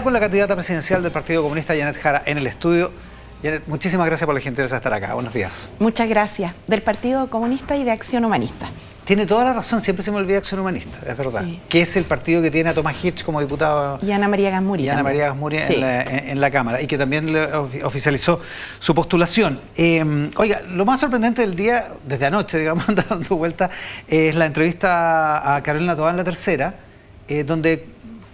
Con la candidata presidencial del Partido Comunista, Janet Jara, en el estudio. Janet, muchísimas gracias por la gentileza de estar acá. Buenos días. Muchas gracias. Del Partido Comunista y de Acción Humanista. Tiene toda la razón, siempre se me olvida Acción Humanista, es verdad. Sí. Que es el partido que tiene a Tomás Hirsch como diputado. Y Ana María Gasmuri. Y Ana María Gasmuri sí. en la Cámara. Y que también le oficializó su postulación. Oiga, lo más sorprendente del día, desde anoche, digamos, dando vuelta, es la entrevista a Carolina Tobar, la tercera, donde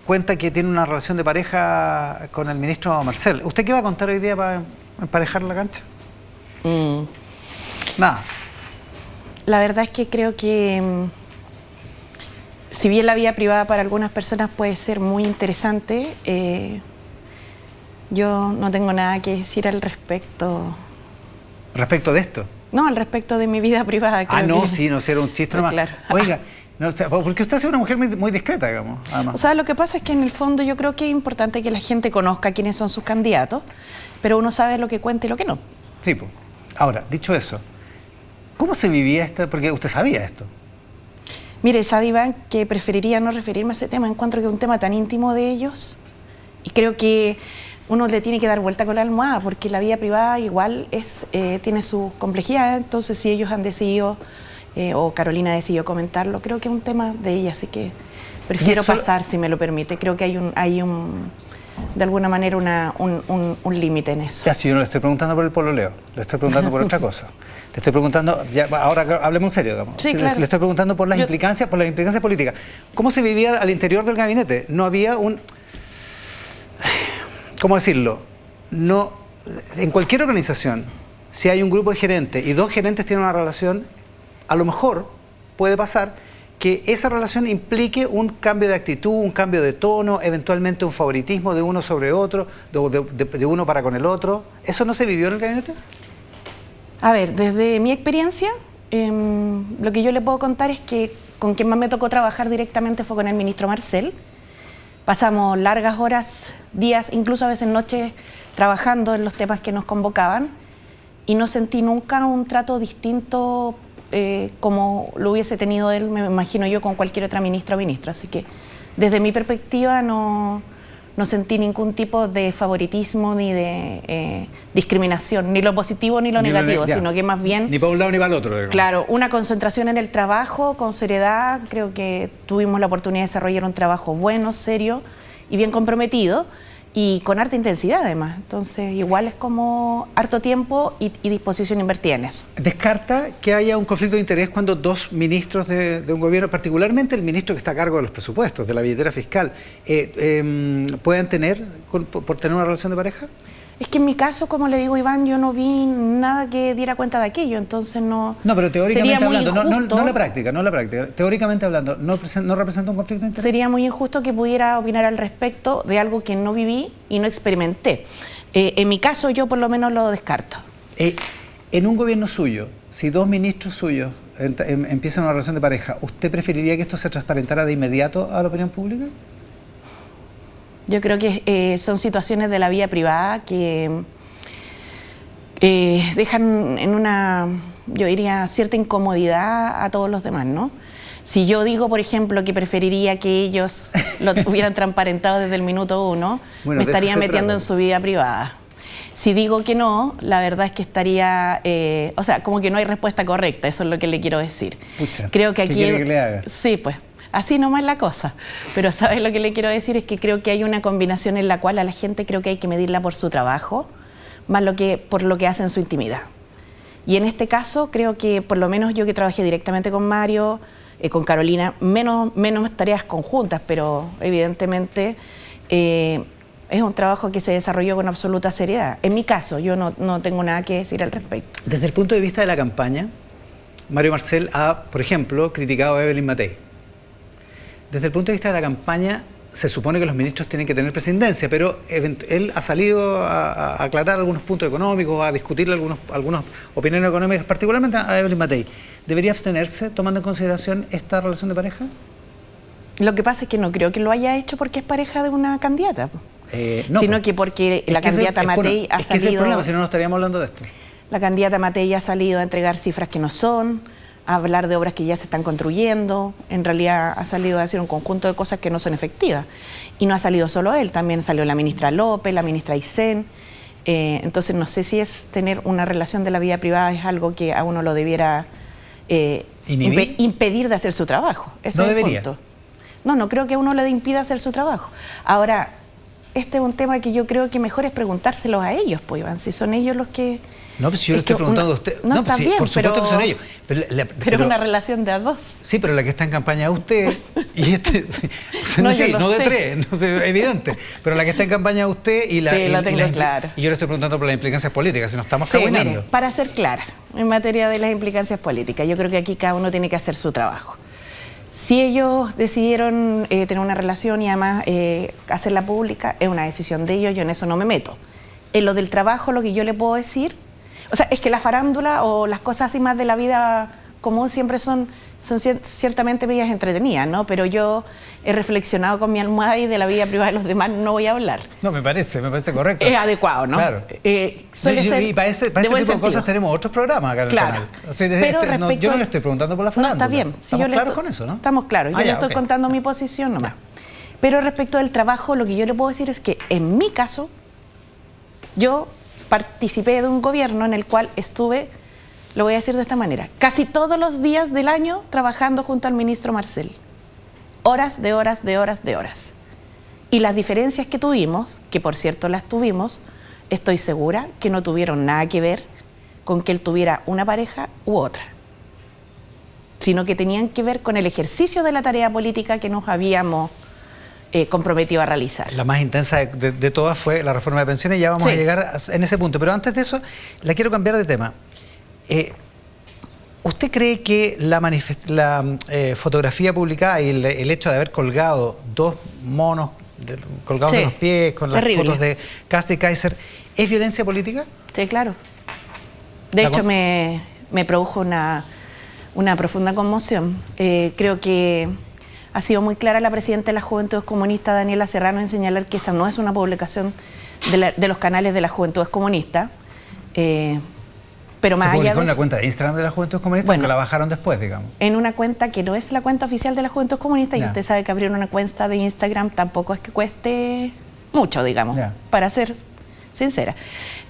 cuenta que tiene una relación de pareja con el ministro Marcel. ¿Usted qué va a contar hoy día para emparejar la cancha? Nada. La verdad es que creo que, si bien la vida privada para algunas personas puede ser muy interesante, yo no tengo nada que decir al respecto. ¿Respecto de esto? No, al respecto de mi vida privada. Creo no, que... sí, no, era un chiste nomás. Claro. Oiga, no, porque usted es una mujer muy discreta, digamos, además. O sea, lo que pasa es que en el fondo yo creo que es importante que la gente conozca quiénes son sus candidatos, pero uno sabe lo que cuenta y lo que no. Sí, pues. Ahora, dicho eso, ¿cómo se vivía esto? Porque usted sabía esto. Mire, sabe, Iván, que preferiría no referirme a ese tema. Encuentro que es un tema tan íntimo de ellos y creo que uno le tiene que dar vuelta con la almohada porque la vida privada igual tiene su complejidad. Entonces, si ellos han decidido, o Carolina ha decidido comentarlo, creo que es un tema de ella, así que prefiero pasar, si me lo permite. Creo que hay de alguna manera un límite en eso. Ya, si yo no le estoy preguntando por el pololeo, le estoy preguntando por otra cosa. Le estoy preguntando, ya, ahora hablemos en serio, digamos. Sí, claro. Le estoy preguntando por las implicancias políticas. ¿Cómo se vivía al interior del gabinete? No había ¿cómo decirlo? No, en cualquier organización, si hay un grupo de gerentes y dos gerentes tienen una relación, a lo mejor puede pasar que esa relación implique un cambio de actitud, un cambio de tono, eventualmente un favoritismo de uno sobre otro, de uno para con el otro. ¿Eso no se vivió en el gabinete? A ver, desde mi experiencia, lo que yo le puedo contar es que con quien más me tocó trabajar directamente fue con el ministro Marcel. Pasamos largas horas, días, incluso a veces noches, trabajando en los temas que nos convocaban y no sentí nunca un trato distinto como lo hubiese tenido él, me imagino yo, con cualquier otra ministra o ministro. Así que desde mi perspectiva no sentí ningún tipo de favoritismo ni de discriminación, ni lo positivo ni lo negativo, sino que más bien... Ni para un lado ni para el otro. Digamos. Claro, una concentración en el trabajo, con seriedad. Creo que tuvimos la oportunidad de desarrollar un trabajo bueno, serio y bien comprometido, y con harta intensidad además. Entonces, igual es como harto tiempo y disposición invertida en eso. ¿Descarta que haya un conflicto de interés cuando dos ministros de un gobierno, particularmente el ministro que está a cargo de los presupuestos, de la billetera fiscal, pueden tener, por tener una relación de pareja? Es que en mi caso, como le digo, Iván, yo no vi nada que diera cuenta de aquello, entonces no... No, pero teóricamente hablando, no la práctica, teóricamente hablando, ¿no representa un conflicto de interés? Sería muy injusto que pudiera opinar al respecto de algo que no viví y no experimenté. En mi caso, yo por lo menos lo descarto. En un gobierno suyo, si dos ministros suyos empiezan una relación de pareja, ¿usted preferiría que esto se transparentara de inmediato a la opinión pública? Yo creo que son situaciones de la vida privada que dejan en una, yo diría, cierta incomodidad a todos los demás, ¿no? Si yo digo, por ejemplo, que preferiría que ellos lo hubieran transparentado desde el minuto uno, me estaría metiendo en su vida privada. Si digo que no, la verdad es que estaría, o sea, como que no hay respuesta correcta, eso es lo que le quiero decir. Pucha, creo que aquí, ¿qué quiere que le haga? Sí, pues. Así nomás la cosa, pero ¿sabes lo que le quiero decir? Es que creo que hay una combinación en la cual a la gente creo que hay que medirla por su trabajo, más por lo que hace en su intimidad. Y en este caso creo que por lo menos yo que trabajé directamente con Mario, con Carolina, menos tareas conjuntas, pero evidentemente es un trabajo que se desarrolló con absoluta seriedad. En mi caso, yo no tengo nada que decir al respecto. Desde el punto de vista de la campaña, Mario Marcel ha, por ejemplo, criticado a Evelyn Matei. Desde el punto de vista de la campaña, se supone que los ministros tienen que tener presidencia, pero él ha salido a aclarar algunos puntos económicos, a discutir algunas opiniones económicas, particularmente a Evelyn Matei. ¿Debería abstenerse tomando en consideración esta relación de pareja? Lo que pasa es que no creo que lo haya hecho porque es pareja de una candidata, no, sino que porque la candidata Matei ha salido... Es que ese es el problema, si no, no estaríamos hablando de esto. La candidata Matei ha salido a entregar cifras que no son, a hablar de obras que ya se están construyendo. En realidad ha salido a decir un conjunto de cosas que no son efectivas. Y no ha salido solo él, también salió la ministra López, la ministra Aysén. Entonces no sé si es tener una relación de la vida privada es algo que a uno lo debiera impedir de hacer su trabajo. Ese no es el debería. punto. No creo que a uno le impida hacer su trabajo. Ahora, este es un tema que yo creo que mejor es preguntárselos a ellos, pues, Iván, si son ellos los que... No, pues yo le estoy preguntando a usted. No, está sí, bien, por supuesto que son ellos. Pero es una relación de a dos. Sí, pero la que está en campaña es usted. Y No, sí, yo lo no de sé. tres, no sé, evidente. Pero la que está en campaña es usted y la. Sí, lo tengo claro. Y yo le estoy preguntando por las implicancias políticas, si nos estamos Sí, caminando. mire, para ser clara, en materia de las implicancias políticas, yo creo que aquí cada uno tiene que hacer su trabajo. Si ellos decidieron tener una relación y además hacerla pública, es una decisión de ellos, yo en eso no me meto. En lo del trabajo, lo que yo le puedo decir, o sea, es que la farándula o las cosas así más de la vida común siempre son ciertamente medias entretenidas, ¿no? Pero yo he reflexionado con mi almohada y de la vida privada de los demás no voy a hablar. No, me parece correcto. Es adecuado, ¿no? Claro. Suele ser y para ese de tipo buen de sentido. cosas tenemos otros programas acá en el Claro. canal. O sea, Pero respecto yo no le estoy preguntando por la farándula. No, está bien. Si ¿Estamos yo le claros estoy- con eso, no? Estamos claros. Yo Ah, le ya, estoy ok. contando mi posición nomás. Pero respecto del trabajo, lo que yo le puedo decir es que en mi caso, yo participé de un gobierno en el cual estuve, lo voy a decir de esta manera, casi todos los días del año trabajando junto al ministro Marcel. Horas de horas de horas de horas. Y las diferencias que tuvimos, que por cierto las tuvimos, estoy segura que no tuvieron nada que ver con que él tuviera una pareja u otra, sino que tenían que ver con el ejercicio de la tarea política que nos habíamos comprometido a realizar. La más intensa de todas fue la reforma de pensiones y ya vamos Sí. a llegar en ese punto. Pero antes de eso, la quiero cambiar de tema. ¿Usted cree que la fotografía publicada y el hecho de haber colgado dos monos colgados Sí, de los pies con las terrible. fotos de Kast y Kaiser es violencia política? Sí, claro. De ¿La hecho, con- me produjo una profunda conmoción. Creo que ha sido muy clara la presidenta de la Juventudes Comunistas, Daniela Serrano, en señalar que esa no es una publicación de los canales de las Juventudes Comunistas. Pero más Se allá publicó de en la eso, cuenta de Instagram de la Juventud Comunista, Bueno. que la bajaron después, digamos. en una cuenta que no es la cuenta oficial de la Juventud Comunista, y Ya. usted sabe que abrir una cuenta de Instagram tampoco es que cueste mucho, digamos, Ya. para ser sincera.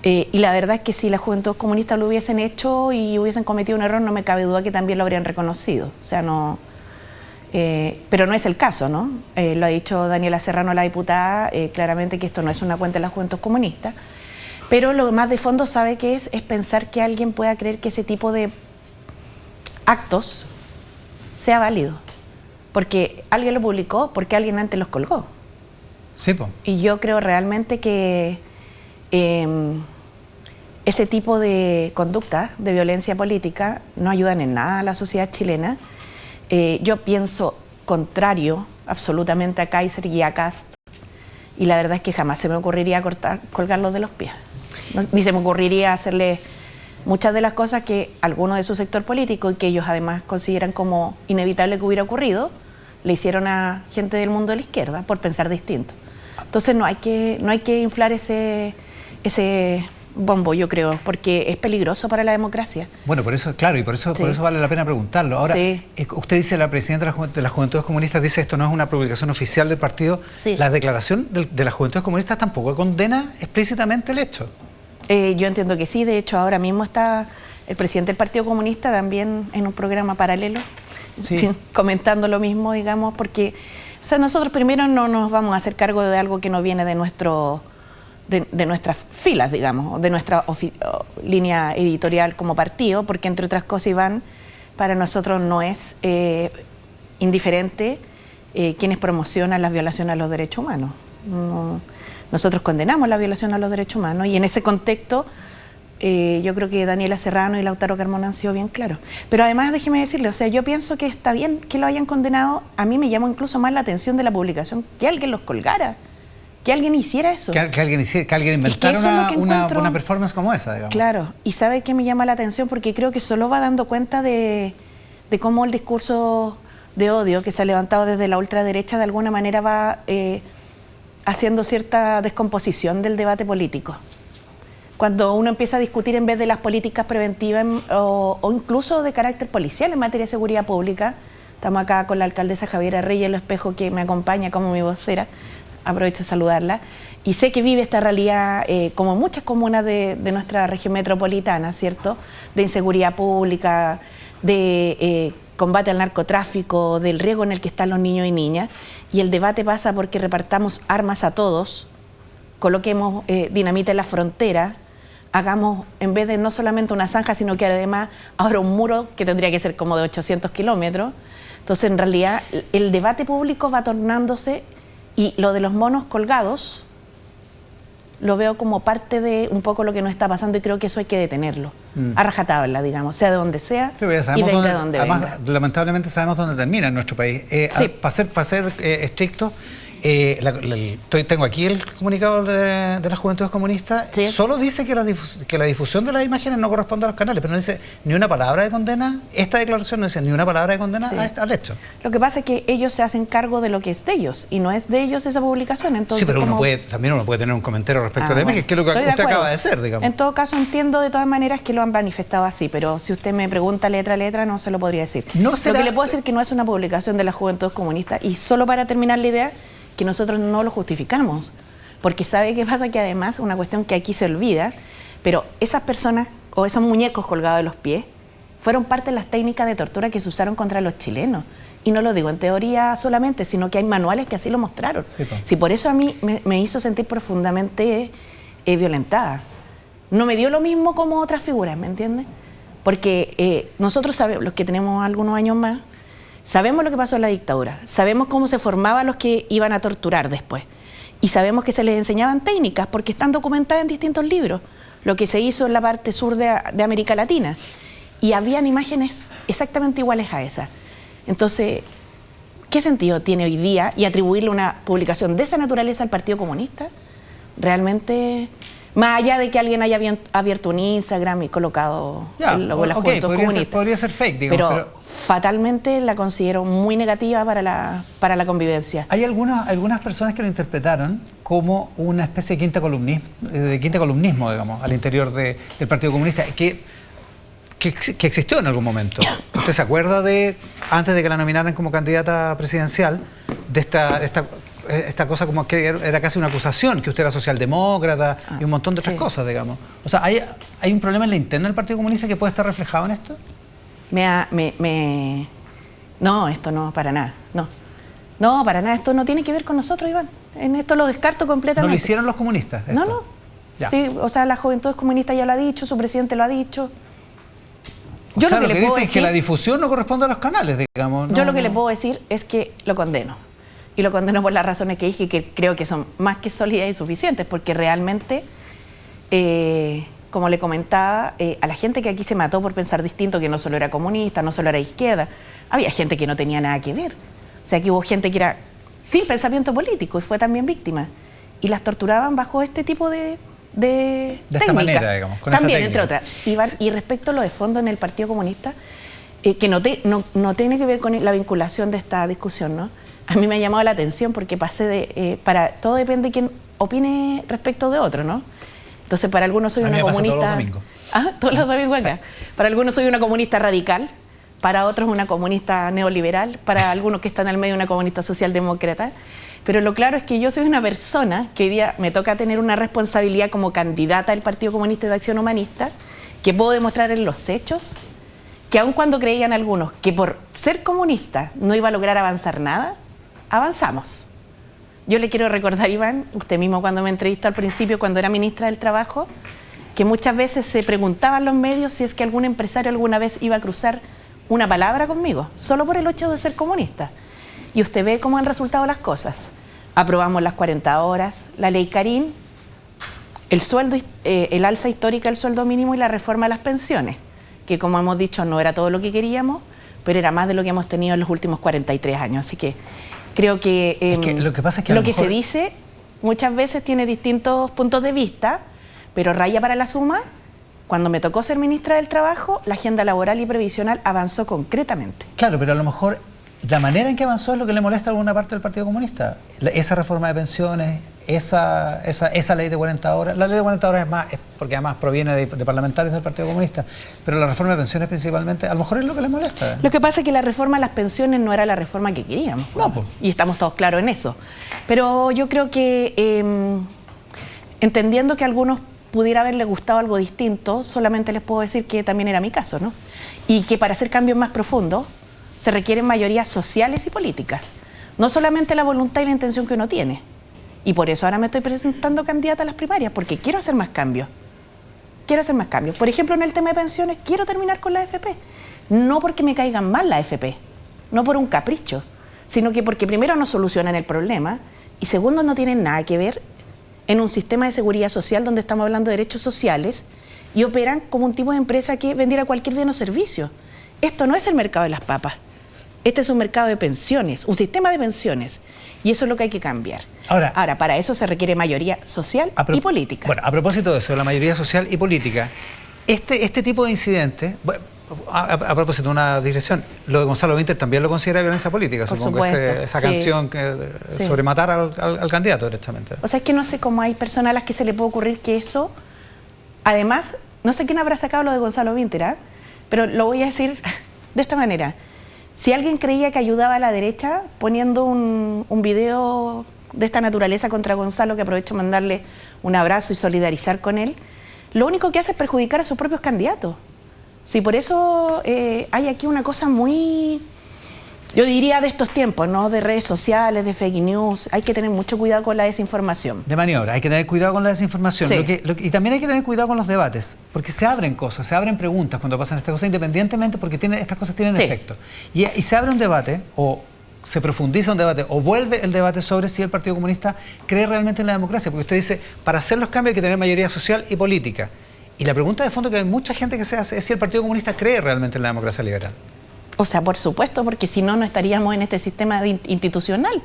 Y la verdad es que si la Juventud Comunista lo hubiesen hecho y hubiesen cometido un error, no me cabe duda que también lo habrían reconocido. O sea, no... pero no es el caso, ¿no? Lo ha dicho Daniela Serrano, la diputada, claramente que esto no es una cuenta de la Juventud Comunista. Pero lo más de fondo sabe que es pensar que alguien pueda creer que ese tipo de actos sea válido. Porque alguien lo publicó, porque alguien antes los colgó. Sí, pues. Y yo creo realmente que ese tipo de conducta de violencia política no ayudan en nada a la sociedad chilena. Yo pienso contrario absolutamente a Kaiser y a Kast. Y la verdad es que jamás se me ocurriría colgarlos de los pies. Ni se me ocurriría hacerle muchas de las cosas que algunos de su sector político y que ellos además consideran como inevitable que hubiera ocurrido, le hicieron a gente del mundo de la izquierda por pensar distinto. Entonces no hay que inflar ese bombo, yo creo, porque es peligroso para la democracia. Bueno, por eso, claro, y por eso Sí. vale la pena preguntarlo. Ahora, Sí. usted dice, la presidenta de las Juventudes Comunistas dice esto no es una publicación oficial del partido. Sí. La declaración de las Juventudes Comunistas tampoco condena explícitamente el hecho. Yo entiendo que sí, de hecho ahora mismo está el presidente del Partido Comunista también en un programa paralelo, Sí. comentando lo mismo, digamos, porque o sea, nosotros primero no nos vamos a hacer cargo de algo que no viene de de nuestras filas, digamos, de nuestra línea editorial como partido, porque entre otras cosas, Iván, para nosotros no es indiferente quienes promocionan las violaciones a los derechos humanos. No, nosotros condenamos la violación a los derechos humanos y en ese contexto yo creo que Daniela Serrano y Lautaro Carmona han sido bien claros. Pero además déjeme decirle, o sea, yo pienso que está bien que lo hayan condenado. A mí me llamó incluso más la atención de la publicación que alguien los colgara, que alguien hiciera eso. Que alguien Es que inventara eso es lo que encuentro- una performance como esa, digamos. Claro, y ¿sabe qué me llama la atención? Porque creo que solo va dando cuenta de cómo el discurso de odio que se ha levantado desde la ultraderecha de alguna manera va haciendo cierta descomposición del debate político. cuando uno empieza a discutir en vez de las políticas preventivas o incluso de carácter policial en materia de seguridad pública. Estamos acá con la alcaldesa Javiera Reyes El Espejo, que me acompaña como mi vocera. Aprovecho de saludarla. Y sé que vive esta realidad, como muchas comunas de nuestra región metropolitana, ¿cierto? De inseguridad pública, de combate al narcotráfico, del riesgo en el que están los niños y niñas. Y el debate pasa porque repartamos armas a todos, coloquemos dinamita en la frontera, hagamos, en vez de no solamente una zanja, sino que además ahora un muro que tendría que ser como de 800 kilómetros. Entonces, en realidad, el debate público va tornándose, y lo de los monos colgados lo veo como parte de un poco lo que nos está pasando, y creo que eso hay que detenerlo, a rajatabla, digamos, sea de donde sea, sí, y venga de donde además, venga. lamentablemente sabemos dónde termina en nuestro país. Sí. Para ser estricto, tengo aquí el comunicado de las Juventudes Comunistas. Sí. Solo dice que la difusión de las imágenes no corresponde a los canales, pero no dice ni una palabra de condena. Esta declaración no dice ni una palabra de condena Sí. al hecho. Lo que pasa es que ellos se hacen cargo de lo que es de ellos, y no es de ellos esa publicación. Entonces, Sí, pero como... también uno puede tener un comentario respecto a la imagen, bueno, que es lo que estoy de usted acuerdo. acaba de hacer, digamos. En todo caso, entiendo de todas maneras que lo han manifestado así, pero si usted me pregunta letra a letra, no se lo podría decir. No será... Lo que le puedo decir es que no es una publicación de las Juventudes Comunistas, y solo para terminar la idea, que nosotros no lo justificamos, porque ¿sabe qué pasa? Que además, una cuestión que aquí se olvida, pero esas personas o esos muñecos colgados de los pies fueron parte de las técnicas de tortura que se usaron contra los chilenos. Y no lo digo en teoría solamente, sino que hay manuales que así lo mostraron. Sí, pues. Sí, por eso a mí me hizo sentir profundamente violentada. No me dio lo mismo como otras figuras, ¿me entiendes? Porque nosotros sabemos, los que tenemos algunos años más, sabemos lo que pasó en la dictadura, sabemos cómo se formaban los que iban a torturar después, y sabemos que se les enseñaban técnicas porque están documentadas en distintos libros, lo que se hizo en la parte sur de América Latina, y habían imágenes exactamente iguales a esas. Entonces, ¿qué sentido tiene hoy día y atribuirle una publicación de esa naturaleza al Partido Comunista? Realmente, más allá de que alguien haya abierto un Instagram y colocado el logo de las Juventudes Comunistas. Podría ser fake, digamos. Pero fatalmente la considero muy negativa para la convivencia. Hay algunas personas que lo interpretaron como una especie de quinta columnismo, digamos, al interior del Partido Comunista, que existió en algún momento. ¿Usted se acuerda de, antes de que la nominaran como candidata presidencial, de esta cosa como que era casi una acusación, que usted era socialdemócrata y un montón de otras cosas, digamos? O sea, ¿hay un problema en la interna del Partido Comunista que puede estar reflejado en esto? No, esto no, para nada, no. No, para nada, esto no tiene que ver con nosotros, Iván. En esto lo descarto completamente. ¿No lo hicieron los comunistas esto? No, no. Ya. Sí, o sea, la Juventud Comunista ya lo ha dicho, su presidente lo ha dicho. Yo lo que le puedo decir es que la difusión no corresponde a los canales, digamos. Yo lo que le puedo decir es que lo condeno. Y lo condeno por las razones que dije, que creo que son más que sólidas y suficientes, porque realmente, como le comentaba, a la gente que aquí se mató por pensar distinto, que no solo era comunista, no solo era izquierda, había gente que no tenía nada que ver. O sea, que hubo gente que era sin pensamiento político y fue también víctima. Y las torturaban bajo este tipo de esta manera, digamos. Con también, esta entre otras. Iván, y respecto a lo de fondo en el Partido Comunista, que no tiene que ver con la vinculación de esta discusión, ¿no? A mí me ha llamado la atención porque pasé de... todo depende de quién opine respecto de otro, ¿no? Entonces, para algunos soy una comunista... Todos los domingos. Todos los domingos acá. Sí. Para algunos soy una comunista radical, para otros una comunista neoliberal, para algunos que están al medio una comunista socialdemócrata. Pero lo claro es que yo soy una persona que hoy día me toca tener una responsabilidad como candidata del Partido Comunista de Acción Humanista, que puedo demostrar en los hechos, que aun cuando creían algunos que por ser comunista no iba a lograr avanzar nada, avanzamos. Yo le quiero recordar, Iván, usted mismo cuando me entrevistó al principio, cuando era ministra del Trabajo, que muchas veces se preguntaban los medios si es que algún empresario alguna vez iba a cruzar una palabra conmigo, solo por el hecho de ser comunista. Y usted ve cómo han resultado las cosas. Aprobamos las 40 horas, la ley Karin, el alza histórica del sueldo mínimo y la reforma de las pensiones, que como hemos dicho no era todo lo que queríamos, pero era más de lo que hemos tenido en los últimos 43 años. Así que creo que, lo que pasa es que lo que se dice muchas veces tiene distintos puntos de vista, pero raya para la suma. Cuando me tocó ser ministra del Trabajo, la agenda laboral y previsional avanzó concretamente. Claro, pero a lo mejor la manera en que avanzó es lo que le molesta a alguna parte del Partido Comunista. Esa reforma de pensiones, esa ley de 40 horas. La ley de 40 horas es porque además proviene de parlamentarios del Partido Comunista, pero la reforma de pensiones principalmente, a lo mejor es lo que le molesta. Lo que pasa es que la reforma de las pensiones no era la reforma que queríamos. No, pues. Y estamos todos claros en eso. Pero yo creo que, entendiendo que a algunos pudiera haberle gustado algo distinto, solamente les puedo decir que también era mi caso, ¿no? Y que para hacer cambios más profundos se requieren mayorías sociales y políticas, no solamente la voluntad y la intención que uno tiene. Y por eso ahora me estoy presentando candidata a las primarias, porque quiero hacer más cambios. Quiero hacer más cambios. Por ejemplo, en el tema de pensiones, quiero terminar con la AFP. No porque me caigan mal la AFP, no por un capricho, sino que porque primero no solucionan el problema y segundo no tienen nada que ver en un sistema de seguridad social donde estamos hablando de derechos sociales y operan como un tipo de empresa que vendiera cualquier bien o servicio. Esto no es el mercado de las papas. Este es un mercado de pensiones, un sistema de pensiones. Y eso es lo que hay que cambiar. Ahora para eso se requiere mayoría social y política. Bueno, a propósito de eso, de la mayoría social y política, este tipo de incidentes, bueno, a propósito de una digresión, lo de Gonzalo Vinter también lo considera violencia política, Por supongo, esa sí. canción sobre matar al candidato directamente. O sea, es que no sé cómo hay personas a las que se le puede ocurrir que eso, además, no sé quién habrá sacado lo de Gonzalo Vinter, pero lo voy a decir de esta manera. Si alguien creía que ayudaba a la derecha poniendo un video de esta naturaleza contra Gonzalo, que aprovecho mandarle un abrazo y solidarizar con él, lo único que hace es perjudicar a sus propios candidatos. Sí, por eso hay aquí una cosa muy, yo diría, de estos tiempos, ¿no? De redes sociales, de fake news. Hay que tener mucho cuidado con la desinformación. De maniobra, hay que tener cuidado con la desinformación. Sí. Y también hay que tener cuidado con los debates, porque se abren cosas, se abren preguntas cuando pasan estas cosas, independientemente, porque estas cosas tienen efecto. Y se abre un debate, o se profundiza un debate, o vuelve el debate sobre si el Partido Comunista cree realmente en la democracia, porque usted dice, para hacer los cambios hay que tener mayoría social y política. Y la pregunta de fondo que hay mucha gente que se hace es si el Partido Comunista cree realmente en la democracia liberal. O sea, por supuesto, porque si no, no estaríamos en este sistema institucional.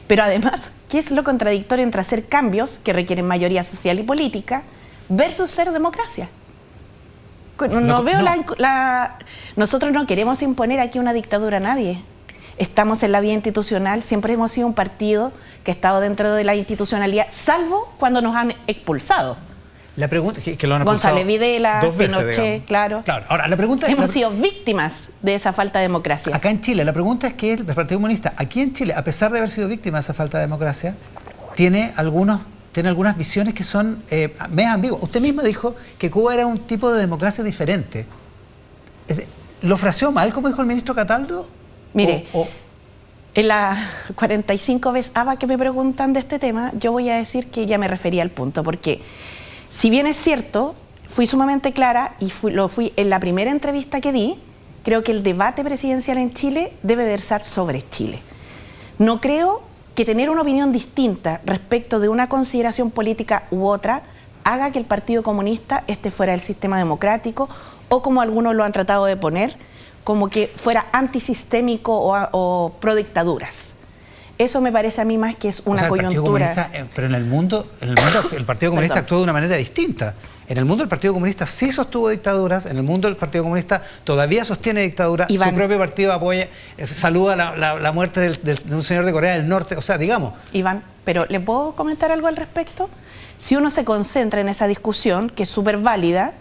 Pero además, ¿qué es lo contradictorio entre hacer cambios que requieren mayoría social y política versus ser democracia? Nosotros no queremos imponer aquí una dictadura a nadie. Estamos en la vía institucional, siempre hemos sido un partido que ha estado dentro de la institucionalidad, salvo cuando nos han expulsado. La pregunta que lo han González Videla, Pinochet, digamos. Claro. Ahora, la pregunta hemos sido víctimas de esa falta de democracia. Acá en Chile, la pregunta es que el Partido Comunista, aquí en Chile, a pesar de haber sido víctima de esa falta de democracia, tiene algunas visiones que son medio ambiguas. Usted misma dijo que Cuba era un tipo de democracia diferente. ¿Lo fraseó mal, como dijo el ministro Cataldo? Mire, en las 45 veces que me preguntan de este tema, yo voy a decir que ya me refería al punto, porque si bien es cierto, fui sumamente clara y lo fui en la primera entrevista que di, creo que el debate presidencial en Chile debe versar sobre Chile. No creo que tener una opinión distinta respecto de una consideración política u otra haga que el Partido Comunista esté fuera del sistema democrático o, como algunos lo han tratado de poner, como que fuera antisistémico o pro dictaduras. Eso me parece a mí más que es una coyuntura. Pero en el mundo el Partido Comunista actuó de una manera distinta. En el mundo el Partido Comunista sí sostuvo dictaduras, en el mundo el Partido Comunista todavía sostiene dictaduras, su propio partido apoya, saluda la muerte de un señor de Corea del Norte, o sea, digamos. Iván, pero ¿le puedo comentar algo al respecto? Si uno se concentra en esa discusión, que es súper válida,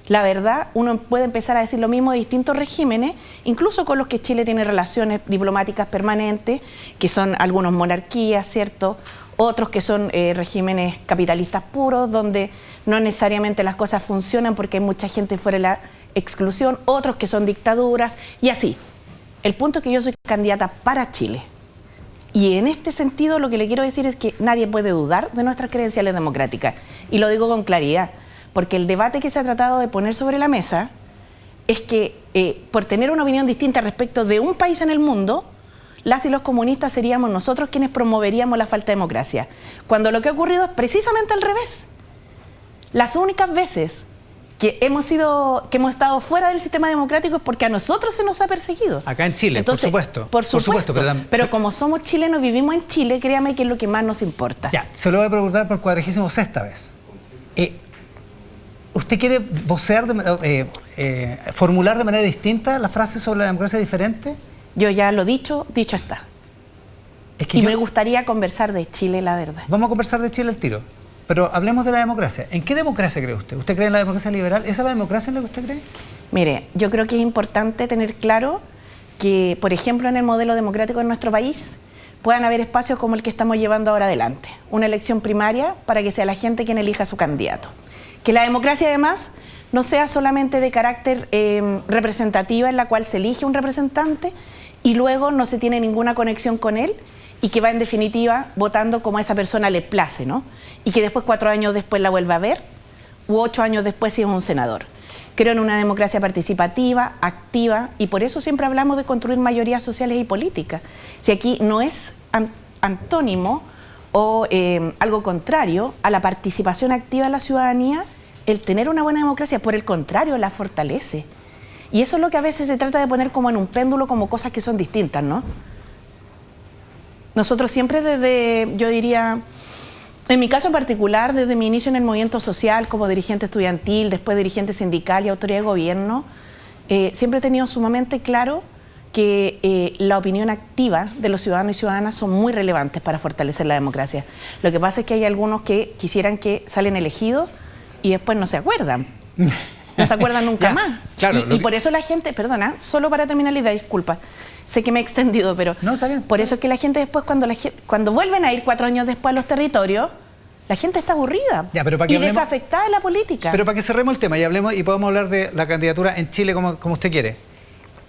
la verdad, uno puede empezar a decir lo mismo de distintos regímenes, incluso con los que Chile tiene relaciones diplomáticas permanentes, que son algunos monarquías, ¿cierto? Otros que son regímenes capitalistas puros, donde no necesariamente las cosas funcionan porque hay mucha gente fuera de la exclusión, otros que son dictaduras, y así. El punto es que yo soy candidata para Chile. Y en este sentido lo que le quiero decir es que nadie puede dudar de nuestras credenciales democráticas. Y lo digo con claridad. Porque el debate que se ha tratado de poner sobre la mesa es que por tener una opinión distinta respecto de un país en el mundo, las y los comunistas seríamos nosotros quienes promoveríamos la falta de democracia. Cuando lo que ha ocurrido es precisamente al revés. Las únicas veces que hemos estado fuera del sistema democrático es porque a nosotros se nos ha perseguido. Acá en Chile, entonces, por supuesto. Pero como somos chilenos, vivimos en Chile, créame que es lo que más nos importa. Ya, se lo voy a preguntar por 46ª vez. ¿Usted quiere vocear, formular de manera distinta la frase sobre la democracia diferente? Yo ya lo dicho está. Es que y me gustaría conversar de Chile, la verdad. Vamos a conversar de Chile al tiro. Pero hablemos de la democracia. ¿En qué democracia cree usted? ¿Usted cree en la democracia liberal? ¿Esa es la democracia en la que usted cree? Mire, yo creo que es importante tener claro que, por ejemplo, en el modelo democrático de nuestro país puedan haber espacios como el que estamos llevando ahora adelante. Una elección primaria para que sea la gente quien elija a su candidato. Que la democracia, además, no sea solamente de carácter representativa, en la cual se elige un representante y luego no se tiene ninguna conexión con él, y que va en definitiva votando como a esa persona le place, ¿no? Y que después 4 años después la vuelva a ver, u 8 años después si es un senador. Creo en una democracia participativa, activa, y por eso siempre hablamos de construir mayorías sociales y políticas. Si aquí no es antónimo o algo contrario a la participación activa de la ciudadanía, el tener una buena democracia, por el contrario, la fortalece. Y eso es lo que a veces se trata de poner como en un péndulo, como cosas que son distintas, ¿no? Nosotros siempre desde, yo diría, en mi caso en particular, desde mi inicio en el movimiento social, como dirigente estudiantil, después dirigente sindical y autoridad de gobierno, siempre he tenido sumamente claro que la opinión activa de los ciudadanos y ciudadanas son muy relevantes para fortalecer la democracia. Lo que pasa es que hay algunos que quisieran que salen elegidos y después no se acuerdan. No se acuerdan nunca más. Claro, y por eso la gente, perdona, solo para terminar la idea, disculpa, sé que me he extendido, pero no, está bien. Por eso es que la gente después, cuando vuelven a ir 4 años después a los territorios, la gente está aburrida y desafectada de la política. Pero para que cerremos el tema y hablemos y podamos hablar de la candidatura en Chile como usted quiere,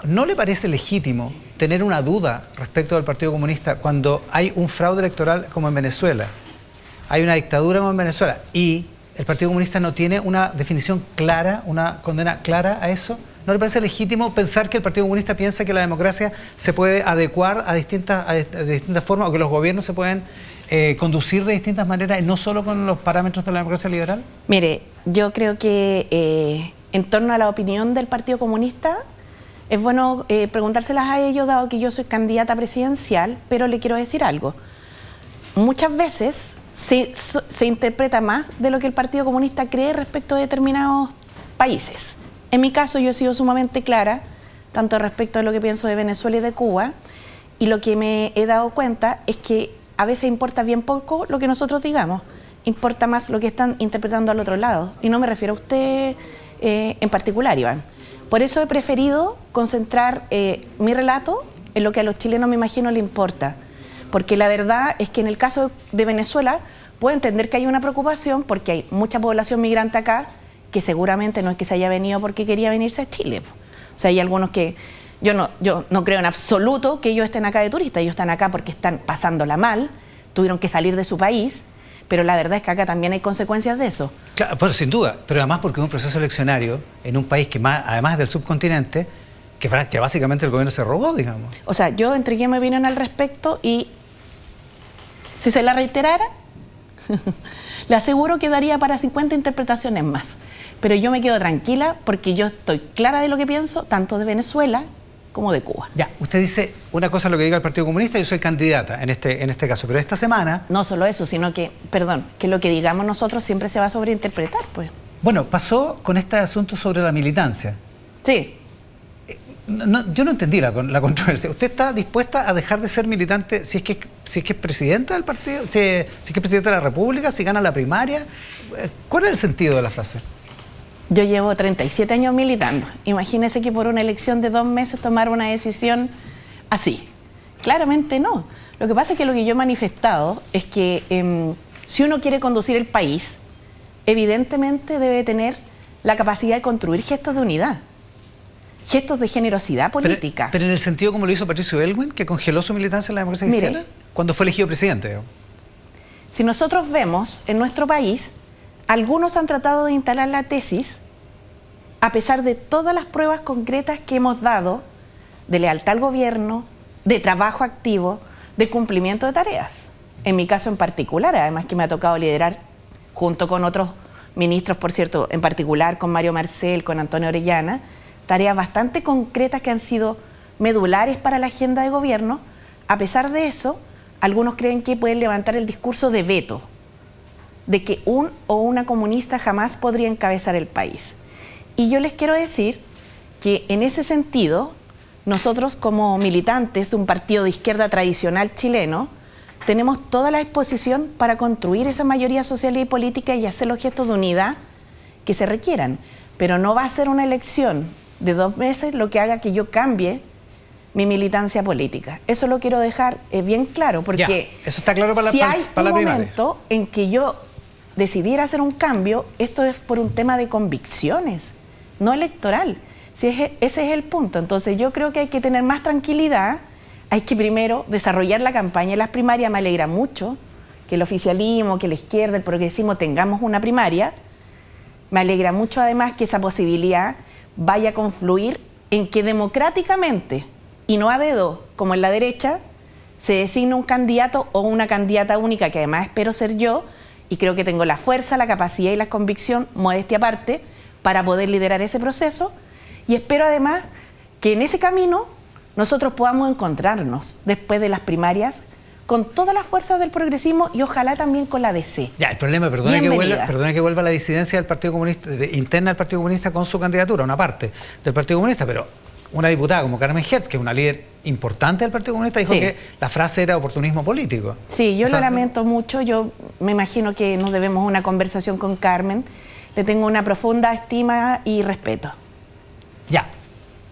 ¿no le parece legítimo tener una duda respecto del Partido Comunista cuando hay un fraude electoral como en Venezuela, hay una dictadura como en Venezuela y el Partido Comunista no tiene una definición clara, una condena clara a eso? ¿No le parece legítimo pensar que el Partido Comunista piensa que la democracia se puede adecuar a distintas formas o que los gobiernos se pueden conducir de distintas maneras y no solo con los parámetros de la democracia liberal? Mire, yo creo que en torno a la opinión del Partido Comunista es bueno preguntárselas a ellos, dado que yo soy candidata presidencial, pero le quiero decir algo. Muchas veces se interpreta más de lo que el Partido Comunista cree respecto de determinados países. En mi caso yo he sido sumamente clara, tanto respecto de lo que pienso de Venezuela y de Cuba, y lo que me he dado cuenta es que a veces importa bien poco lo que nosotros digamos, importa más lo que están interpretando al otro lado, y no me refiero a usted en particular, Iván. Por eso he preferido concentrar mi relato en lo que a los chilenos me imagino le importa, porque la verdad es que en el caso de Venezuela puedo entender que hay una preocupación porque hay mucha población migrante acá que seguramente no es que se haya venido porque quería venirse a Chile. O sea, hay algunos que yo no creo en absoluto que ellos estén acá de turistas, ellos están acá porque están pasándola mal, tuvieron que salir de su país, pero la verdad es que acá también hay consecuencias de eso. Claro, pues sin duda, pero además porque es un proceso eleccionario en un país que además del subcontinente, que básicamente el gobierno se robó, digamos. O sea, yo entregué mi opinión al respecto y si se la reiterara, le aseguro que daría para 50 interpretaciones más. Pero yo me quedo tranquila porque yo estoy clara de lo que pienso, tanto de Venezuela como de Cuba. Ya, usted dice una cosa lo que diga el Partido Comunista, yo soy candidata en este caso, pero esta semana... No solo eso, sino que, perdón, que lo que digamos nosotros siempre se va a sobreinterpretar, pues. Bueno, pasó con este asunto sobre la militancia. Sí. Yo no entendí la controversia. ¿Usted está dispuesta a dejar de ser militante si es que es presidenta del partido, si es que es presidenta de la República, si gana la primaria? ¿Cuál es el sentido de la frase? Yo llevo 37 años militando. Imagínese que por una elección de 2 meses tomar una decisión así. Claramente no. Lo que pasa es que lo que yo he manifestado es que si uno quiere conducir el país, evidentemente debe tener la capacidad de construir gestos de unidad. Gestos de generosidad política. Pero en el sentido como lo hizo Patricio Aylwin, que congeló su militancia en la democracia cristiana, cuando fue elegido presidente. Si nosotros vemos en nuestro país, algunos han tratado de instalar la tesis, a pesar de todas las pruebas concretas que hemos dado de lealtad al gobierno, de trabajo activo, de cumplimiento de tareas. En mi caso en particular, además que me ha tocado liderar junto con otros ministros, por cierto, en particular con Mario Marcel, con Antonio Orellana, tareas bastante concretas que han sido medulares para la agenda de gobierno. A pesar de eso, algunos creen que pueden levantar el discurso de veto, de que un o una comunista jamás podría encabezar el país. Y yo les quiero decir que en ese sentido, nosotros como militantes de un partido de izquierda tradicional chileno, tenemos toda la disposición para construir esa mayoría social y política y hacer los gestos de unidad que se requieran. Pero no va a ser una elección de 2 meses lo que haga que yo cambie mi militancia política. Eso lo quiero dejar bien claro, porque ya, eso está claro para si la, hay para un la primaria. momento en que yo decidiera hacer un cambio, esto es por un tema de convicciones, no electoral. Si ese es el punto. Entonces yo creo que hay que tener más tranquilidad. Hay que primero desarrollar la campaña en las primarias. Me alegra mucho que el oficialismo, que la izquierda, el progresismo tengamos una primaria. Me alegra mucho además que esa posibilidad vaya a confluir en que democráticamente y no a dedo, como en la derecha, se designe un candidato o una candidata única, que además espero ser yo, y creo que tengo la fuerza, la capacidad y la convicción, modestia aparte, para poder liderar ese proceso. Y espero además que en ese camino nosotros podamos encontrarnos después de las primarias con todas las fuerzas del progresismo y ojalá también con la DC. Ya, el problema, perdona que vuelva la disidencia del Partido Comunista, interna del Partido Comunista con su candidatura, una parte del Partido Comunista, pero una diputada como Carmen Hertz, que es una líder importante del Partido Comunista, dijo que la frase era oportunismo político. Sí, yo lo lamento mucho, yo me imagino que nos debemos una conversación con Carmen, le tengo una profunda estima y respeto. Ya,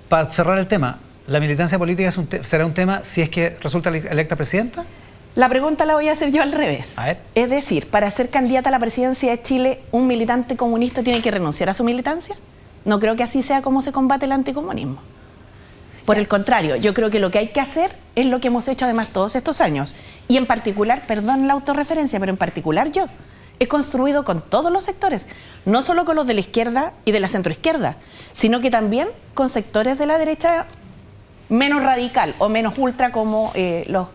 para cerrar el tema, ¿la militancia política será un tema si es que resulta electa presidenta? La pregunta la voy a hacer yo al revés. A ver. Es decir, para ser candidata a la presidencia de Chile, ¿un militante comunista tiene que renunciar a su militancia? No creo que así sea como se combate el anticomunismo. Por el contrario, yo creo que lo que hay que hacer es lo que hemos hecho además todos estos años. Y en particular, perdón la autorreferencia, pero en particular yo he construido con todos los sectores, no solo con los de la izquierda y de la centroizquierda, sino que también con sectores de la derecha menos radical o menos ultra como los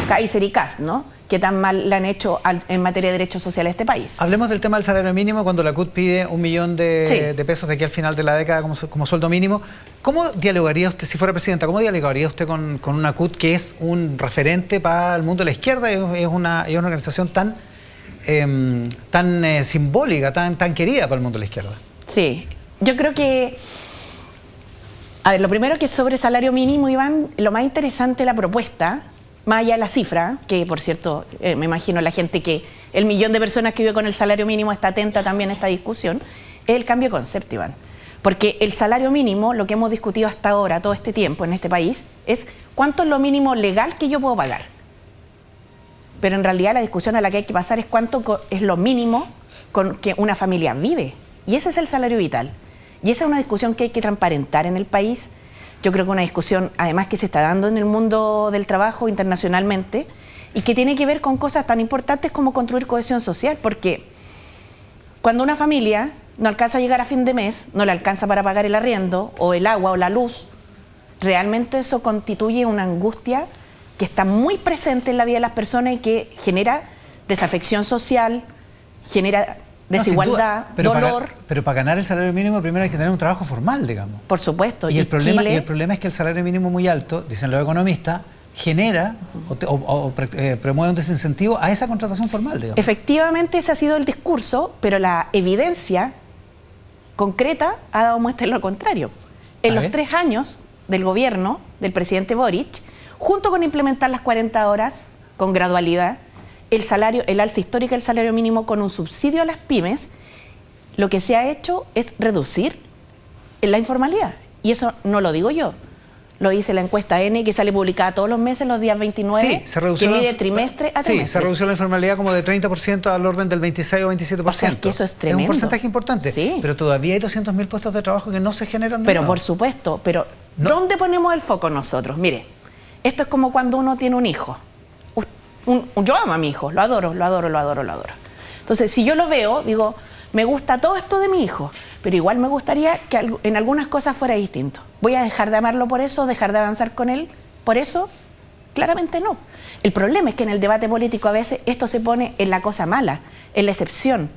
Kaiser y Kast, ¿no? Que tan mal le han hecho en materia de derechos sociales a este país. Hablemos del tema del salario mínimo, cuando la CUT pide 1 millón de pesos de aquí al final de la década como sueldo mínimo. ¿Cómo dialogaría usted, si fuera presidenta, cómo dialogaría usted con una CUT que es un referente para el mundo de la izquierda, es una organización tan simbólica, tan querida para el mundo de la izquierda? Sí, yo creo que... A ver, lo primero que es sobre salario mínimo, Iván, lo más interesante de la propuesta, más allá de la cifra, que por cierto, me imagino la gente que el 1 millón de personas que vive con el salario mínimo está atenta también a esta discusión, es el cambio de concepto, Iván. Porque el salario mínimo, lo que hemos discutido hasta ahora, todo este tiempo en este país, es cuánto es lo mínimo legal que yo puedo pagar. Pero en realidad la discusión a la que hay que pasar es cuánto es lo mínimo con que una familia vive. Y ese es el salario vital. Y esa es una discusión que hay que transparentar en el país. Yo creo que una discusión, además, que se está dando en el mundo del trabajo internacionalmente y que tiene que ver con cosas tan importantes como construir cohesión social, porque cuando una familia no alcanza a llegar a fin de mes, no le alcanza para pagar el arriendo o el agua o la luz, realmente eso constituye una angustia que está muy presente en la vida de las personas y que genera desafección social, genera desigualdad, dolor. Pero para ganar el salario mínimo primero hay que tener un trabajo formal, digamos. Por supuesto. Y el problema es que el salario mínimo muy alto, dicen los economistas, genera o promueve un desincentivo a esa contratación formal, digamos. Efectivamente ese ha sido el discurso, pero la evidencia concreta ha dado muestra de lo contrario. En los 3 años del gobierno del presidente Boric, junto con implementar las 40 horas con gradualidad, el alza histórica del salario mínimo con un subsidio a las pymes, lo que se ha hecho es reducir la informalidad. Y eso no lo digo yo, lo dice la encuesta N, que sale publicada todos los meses, los días 29, que mide trimestre a trimestre. Sí, se redució la informalidad como de 30% al orden del 26 o 27%. O sea, que eso es tremendo. Es un porcentaje importante, sí. Pero todavía hay 200.000 puestos de trabajo que no se generan de Pero nuevo. por supuesto, pero ¿dónde ponemos el foco nosotros? Mire, esto es como cuando uno tiene un hijo. Yo amo a mi hijo, lo adoro, lo adoro, lo adoro, lo adoro. Entonces, si yo lo veo, digo, me gusta todo esto de mi hijo, pero igual me gustaría que en algunas cosas fuera distinto. ¿Voy a dejar de amarlo por eso, dejar de avanzar con él por eso? Claramente no. El problema es que en el debate político a veces esto se pone en la cosa mala, en la excepción.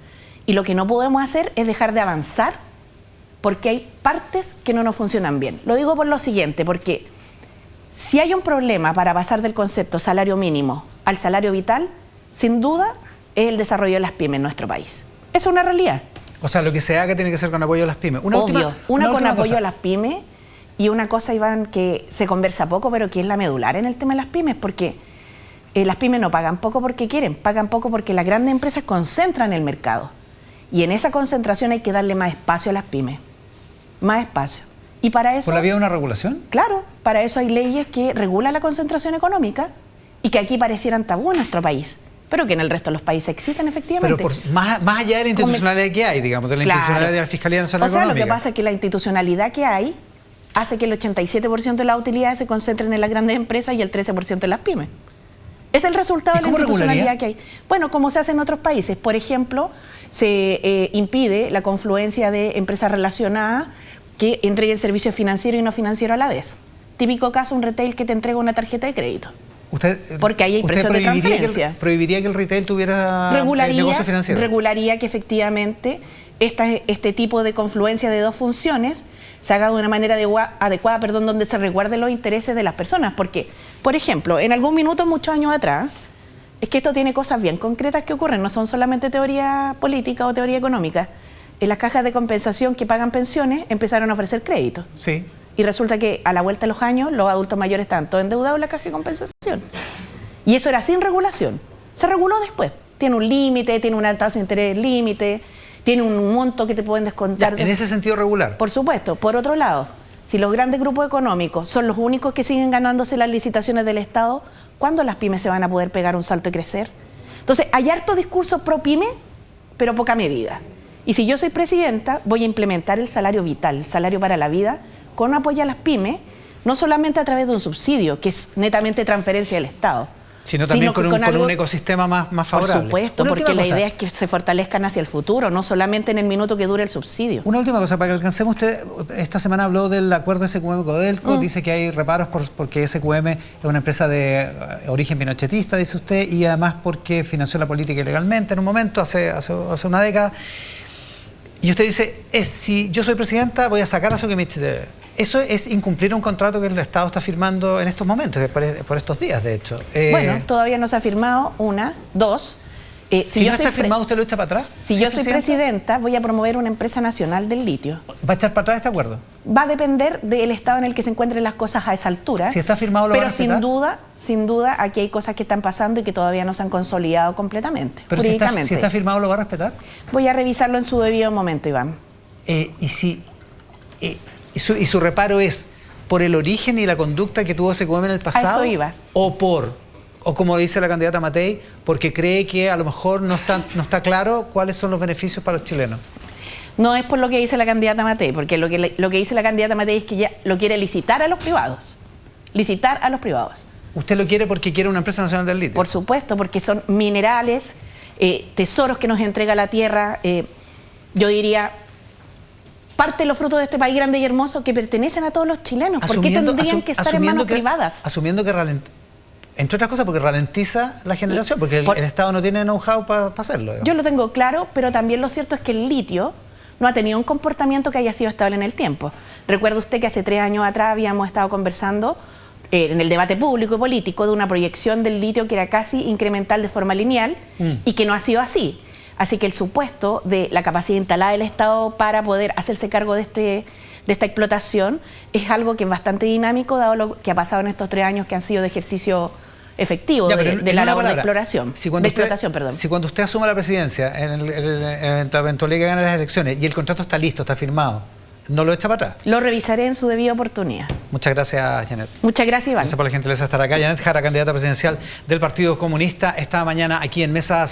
Y lo que no podemos hacer es dejar de avanzar porque hay partes que no nos funcionan bien. Lo digo por lo siguiente, porque si hay un problema para pasar del concepto salario mínimo al salario vital, sin duda es el desarrollo de las pymes en nuestro país. Es una realidad. O sea, lo que se haga tiene que ser con apoyo a las pymes. Obvio, con apoyo a las pymes Y una cosa, Iván, que se conversa poco, pero que es la medular en el tema de las pymes, porque las pymes no pagan poco porque quieren, pagan poco porque las grandes empresas concentran el mercado. Y en esa concentración hay que darle más espacio a las pymes, más espacio. Y para eso... ¿Por la vía de una regulación? Claro, para eso hay leyes que regulan la concentración económica y que aquí parecieran tabú en nuestro país, pero que en el resto de los países existen efectivamente. Pero más allá de la institucionalidad que hay, digamos, de la institucionalidad de la Fiscalía Nacional Económica. O sea, lo que pasa es que la institucionalidad que hay hace que el 87% de las utilidades se concentren en las grandes empresas y el 13% en las pymes. Es el resultado de la institucionalidad que hay. Bueno, como se hace en otros países. Por ejemplo, se impide la confluencia de empresas relacionadas que entreguen servicios financieros y no financieros a la vez. Típico caso, un retail que te entrega una tarjeta de crédito. Porque ahí hay presión de transferencia. ¿Prohibiría que el retail tuviera negocio financiero? Regularía que efectivamente este tipo de confluencia de dos funciones se haga de una manera adecuada, donde se resguarden los intereses de las personas. Porque, por ejemplo, en algún minuto, muchos años atrás, es que esto tiene cosas bien concretas que ocurren, no son solamente teoría política o teoría económica. En las cajas de compensación que pagan pensiones empezaron a ofrecer créditos. Sí. Y resulta que a la vuelta de los años los adultos mayores están todos endeudados en la caja de compensación. Y eso era sin regulación. Se reguló después. Tiene un límite, tiene una tasa de interés límite, tiene un monto que te pueden descontar. Ya, en ese sentido regular. Por supuesto. Por otro lado, si los grandes grupos económicos son los únicos que siguen ganándose las licitaciones del Estado, ¿cuándo las pymes se van a poder pegar un salto y crecer? Entonces, hay harto discurso pro pyme, pero poca medida. Y si yo soy presidenta, voy a implementar el salario vital, el salario para la vida, con apoyo a las pymes, no solamente a través de un subsidio, que es netamente transferencia del Estado, sino también con un ecosistema más favorable. Por supuesto, porque la idea es que se fortalezcan hacia el futuro, no solamente en el minuto que dure el subsidio. Una última cosa, para que alcancemos, usted esta semana habló del acuerdo SQM-Codelco, dice que hay reparos porque SQM es una empresa de origen pinochetista, dice usted, y además porque financió la política ilegalmente en un momento, hace una década. Y usted dice, si yo soy presidenta, voy a sacar a Soquimich de... Eso es incumplir un contrato que el Estado está firmando en estos momentos, por estos días, de hecho. Bueno, todavía no se ha firmado, una. Dos, si no está firmado, ¿usted lo echa para atrás? Si yo soy presidenta, voy a promover una empresa nacional del litio. ¿Va a echar para atrás este acuerdo? Va a depender del estado en el que se encuentren las cosas a esa altura. Si está firmado, ¿lo van a respetar? Pero sin duda, aquí hay cosas que están pasando y que todavía no se han consolidado completamente, pero jurídicamente. Si está firmado, ¿lo va a respetar? Voy a revisarlo en su debido momento, Iván. ¿Y su reparo es por el origen y la conducta que tuvo SQM en el pasado? A eso iba. O como dice la candidata Matei, porque cree que a lo mejor no está claro cuáles son los beneficios para los chilenos. No es por lo que dice la candidata Matei, porque lo que dice la candidata Matei es que ella lo quiere licitar a los privados. Licitar a los privados. ¿Usted lo quiere porque quiere una empresa nacional del litio? Por supuesto, porque son minerales, tesoros que nos entrega la tierra, yo diría... parte de los frutos de este país grande y hermoso que pertenecen a todos los chilenos. ¿Por qué tendrían que estar en manos privadas? Asumiendo que entre otras cosas, porque ralentiza la generación, porque el Estado no tiene know-how para hacerlo. Digamos. Yo lo tengo claro, pero también lo cierto es que el litio no ha tenido un comportamiento que haya sido estable en el tiempo. Recuerda usted que hace 3 años atrás habíamos estado conversando en el debate público y político de una proyección del litio que era casi incremental de forma lineal y que no ha sido así. Así que el supuesto de la capacidad instalada del Estado para poder hacerse cargo de esta explotación es algo que es bastante dinámico, dado lo que ha pasado en estos 3 años que han sido de ejercicio efectivo de la labor de exploración. Si cuando usted asuma la presidencia, en la eventualidad que gane las elecciones, y el contrato está listo, está firmado, ¿no lo echa para atrás? Lo revisaré en su debida oportunidad. Muchas gracias, Janet. Muchas gracias, Iván. Gracias por la gentileza de estar acá. Janet Jara, candidata presidencial del Partido Comunista, esta mañana aquí en Mesa